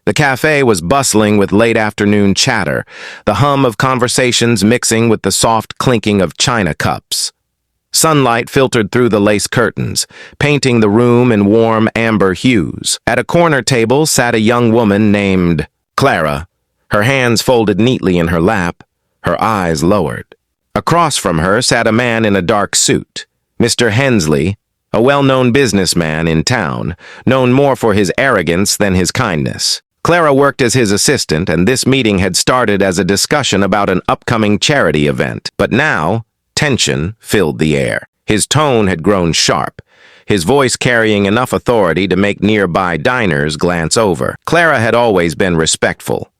The cafe was bustling with late-afternoon chatter, the hum of conversations mixing with the soft clinking of china cups. Sunlight filtered through the lace curtains, painting the room in warm amber hues. At a corner table sat a young woman named Clara, her hands folded neatly in her lap, her eyes lowered. Across from her sat a man in a dark suit, Mr. Hensley, a well-known businessman in town, known more for his arrogance than his kindness. Clara worked as his assistant, and this meeting had started as a discussion about an upcoming charity event. But now, tension filled the air. His tone had grown sharp, his voice carrying enough authority to make nearby diners glance over. Clara had always been respectful,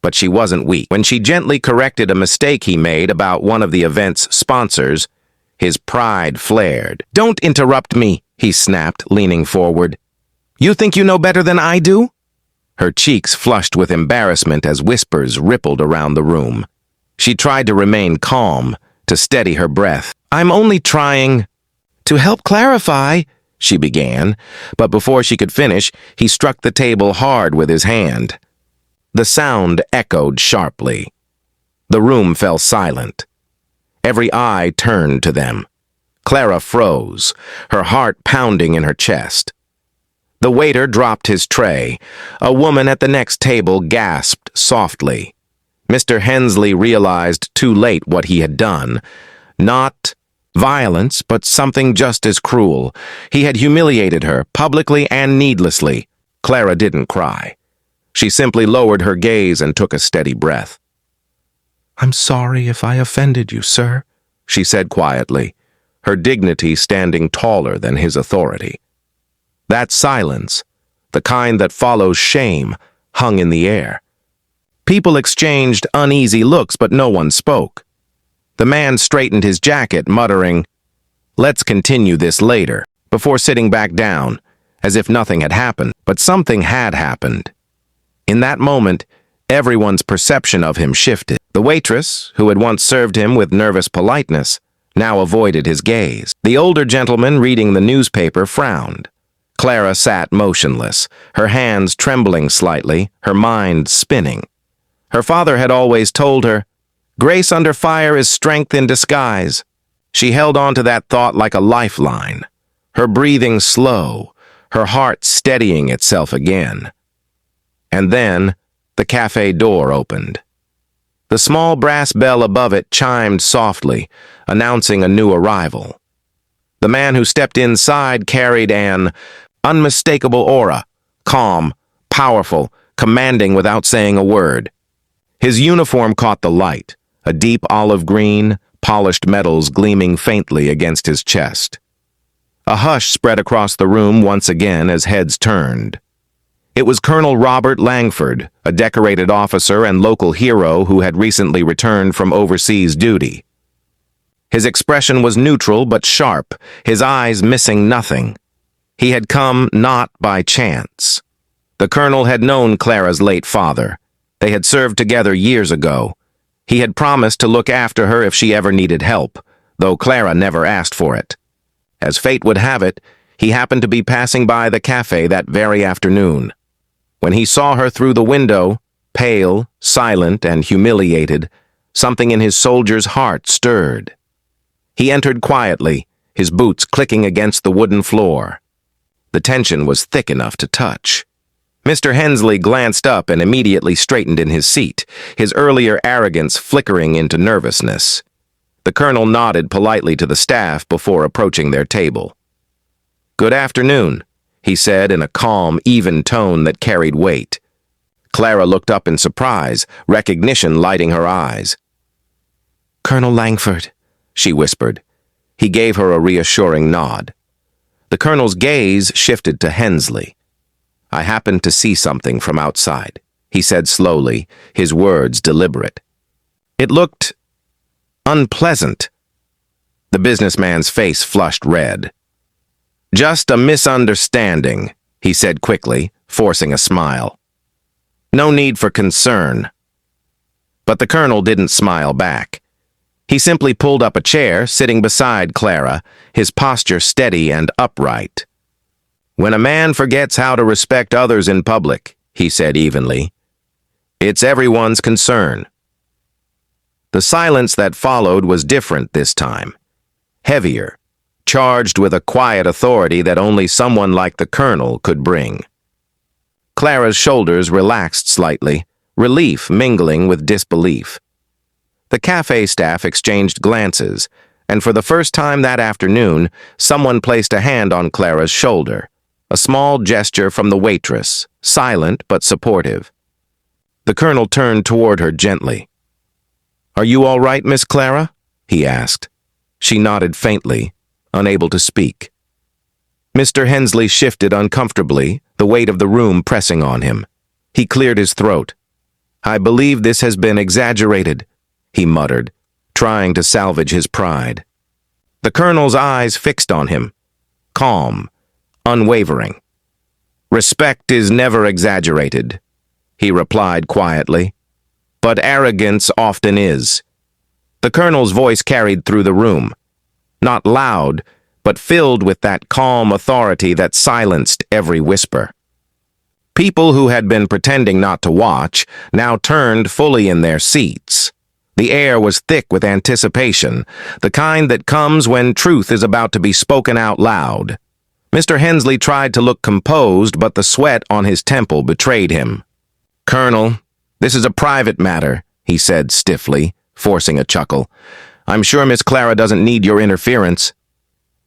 but she wasn't weak. When she gently corrected a mistake he made about one of the event's sponsors, his pride flared. "Don't interrupt me," he snapped, leaning forward. "You think you know better than I do?" Her cheeks flushed with embarrassment as whispers rippled around the room. She tried to remain calm, to steady her breath. "I'm only trying to help clarify," she began, but before she could finish, he struck the table hard with his hand. The sound echoed sharply. The room fell silent. Every eye turned to them. Clara froze, her heart pounding in her chest. The waiter dropped his tray. A woman at the next table gasped softly. Mr. Hensley realized too late what he had done. Not violence, but something just as cruel. He had humiliated her, publicly and needlessly. Clara didn't cry. She simply lowered her gaze and took a steady breath. "I'm sorry if I offended you, sir," she said quietly, her dignity standing taller than his authority. That silence, the kind that follows shame, hung in the air. People exchanged uneasy looks, but no one spoke. The man straightened his jacket, muttering, "Let's continue this later," before sitting back down, as if nothing had happened. But something had happened. In that moment, everyone's perception of him shifted. The waitress, who had once served him with nervous politeness, now avoided his gaze. The older gentleman reading the newspaper frowned. Clara sat motionless, her hands trembling slightly, her mind spinning. Her father had always told her, "Grace under fire is strength in disguise." She held on to that thought like a lifeline, her breathing slow, her heart steadying itself again. And then, the cafe door opened. The small brass bell above it chimed softly, announcing a new arrival. The man who stepped inside carried an unmistakable aura, calm, powerful, commanding without saying a word. His uniform caught the light, a deep olive green, polished metals gleaming faintly against his chest. A hush spread across the room once again as heads turned. It was Colonel Robert Langford, a decorated officer and local hero who had recently returned from overseas duty. His expression was neutral but sharp, his eyes missing nothing. He had come not by chance. The colonel had known Clara's late father. They had served together years ago. He had promised to look after her if she ever needed help, though Clara never asked for it. As fate would have it, he happened to be passing by the cafe that very afternoon. When he saw her through the window, pale, silent, and humiliated, something in his soldier's heart stirred. He entered quietly, his boots clicking against the wooden floor. The tension was thick enough to touch. Mr. Hensley glanced up and immediately straightened in his seat, his earlier arrogance flickering into nervousness. The colonel nodded politely to the staff before approaching their table. "Good afternoon," he said in a calm, even tone that carried weight. Clara looked up in surprise, recognition lighting her eyes. "Colonel Langford," she whispered. He gave her a reassuring nod. The colonel's gaze shifted to Hensley. "I happened to see something from outside," he said slowly, his words deliberate. "It looked unpleasant." The businessman's face flushed red. "Just a misunderstanding," he said quickly, forcing a smile. "No need for concern." But the colonel didn't smile back. He simply pulled up a chair, sitting beside Clara, his posture steady and upright. "When a man forgets how to respect others in public, he said evenly. It's everyone's concern. The silence that followed was different this time. Heavier, charged with a quiet authority that only someone like the Colonel could bring. Clara's shoulders relaxed slightly, relief mingling with disbelief. The cafe staff exchanged glances, and for the first time that afternoon, someone placed a hand on Clara's shoulder, a small gesture from the waitress, silent but supportive. The Colonel turned toward her gently. "Are you all right, Miss Clara?" he asked. She nodded faintly, unable to speak. Mr. Hensley shifted uncomfortably, the weight of the room pressing on him. He cleared his throat. "I believe this has been exaggerated," he muttered, trying to salvage his pride. The Colonel's eyes fixed on him, calm, unwavering. "Respect is never exaggerated," he replied quietly, "but arrogance often is." The Colonel's voice carried through the room, not loud, but filled with that calm authority that silenced every whisper. People who had been pretending not to watch now turned fully in their seats. The air was thick with anticipation, the kind that comes when truth is about to be spoken out loud. Mr. Hensley tried to look composed, but the sweat on his temple betrayed him. "Colonel, this is a private matter," he said stiffly, forcing a chuckle. "I'm sure Miss Clara doesn't need your interference."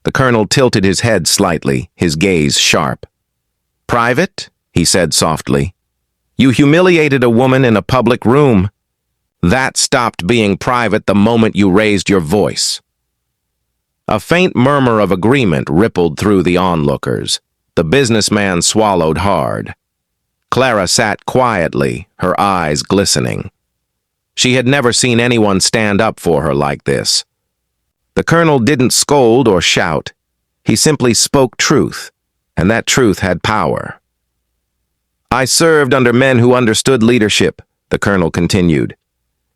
The Colonel tilted his head slightly, his gaze sharp. "Private?" he said softly. "You humiliated a woman in a public room. That stopped being private the moment you raised your voice." A faint murmur of agreement rippled through the onlookers. The businessman swallowed hard. Clara sat quietly, her eyes glistening. She had never seen anyone stand up for her like this. The Colonel didn't scold or shout. He simply spoke truth, and that truth had power. "I served under men who understood leadership," the Colonel continued.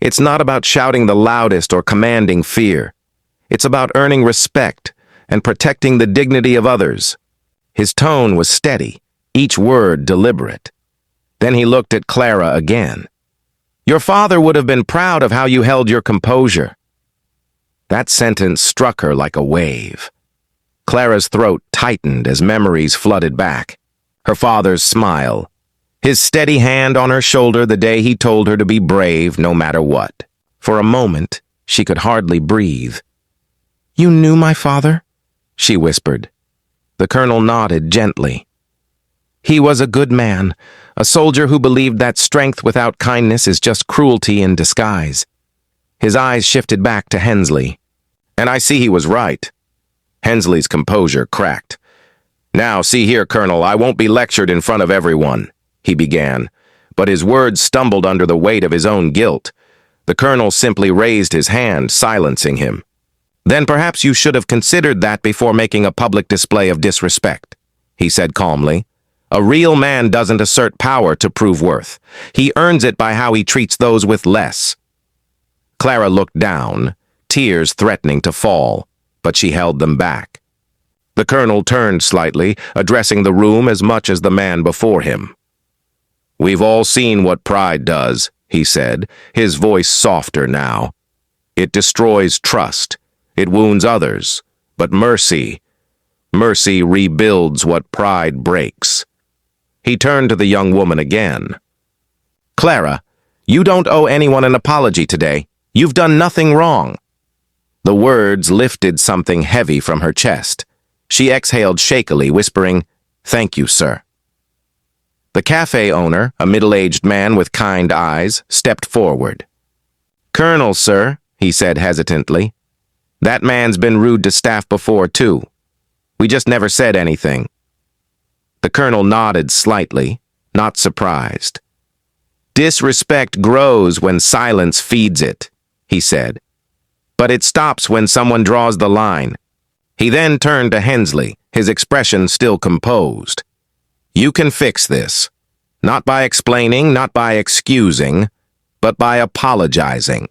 "It's not about shouting the loudest or commanding fear. It's about earning respect and protecting the dignity of others." His tone was steady, each word deliberate. Then he looked at Clara again. "Your father would have been proud of how you held your composure." That sentence struck her like a wave. Clara's throat tightened as memories flooded back. Her father's smile, his steady hand on her shoulder the day he told her to be brave no matter what. For a moment, she could hardly breathe. "You knew my father?" she whispered. The Colonel nodded gently. "He was a good man, a soldier who believed that strength without kindness is just cruelty in disguise." His eyes shifted back to Hensley. "And I see he was right." Hensley's composure cracked. "Now, see here, Colonel, I won't be lectured in front of everyone," he began, but his words stumbled under the weight of his own guilt. The Colonel simply raised his hand, silencing him. "Then perhaps you should have considered that before making a public display of disrespect," he said calmly. "A real man doesn't assert power to prove worth. He earns it by how he treats those with less." Clara looked down, tears threatening to fall, but she held them back. The Colonel turned slightly, addressing the room as much as the man before him. "We've all seen what pride does," he said, his voice softer now. "It destroys trust. It wounds others. But mercy rebuilds what pride breaks." He turned to the young woman again. "Clara, you don't owe anyone an apology today. You've done nothing wrong." The words lifted something heavy from her chest. She exhaled shakily, whispering, "Thank you, sir." The cafe owner, a middle-aged man with kind eyes, stepped forward. "Colonel, sir," he said hesitantly. "That man's been rude to staff before, too. We just never said anything." The Colonel nodded slightly, not surprised. "Disrespect grows when silence feeds it," he said. "But it stops when someone draws the line." He then turned to Hensley, his expression still composed. "You can fix this. Not by explaining, not by excusing, but by apologizing."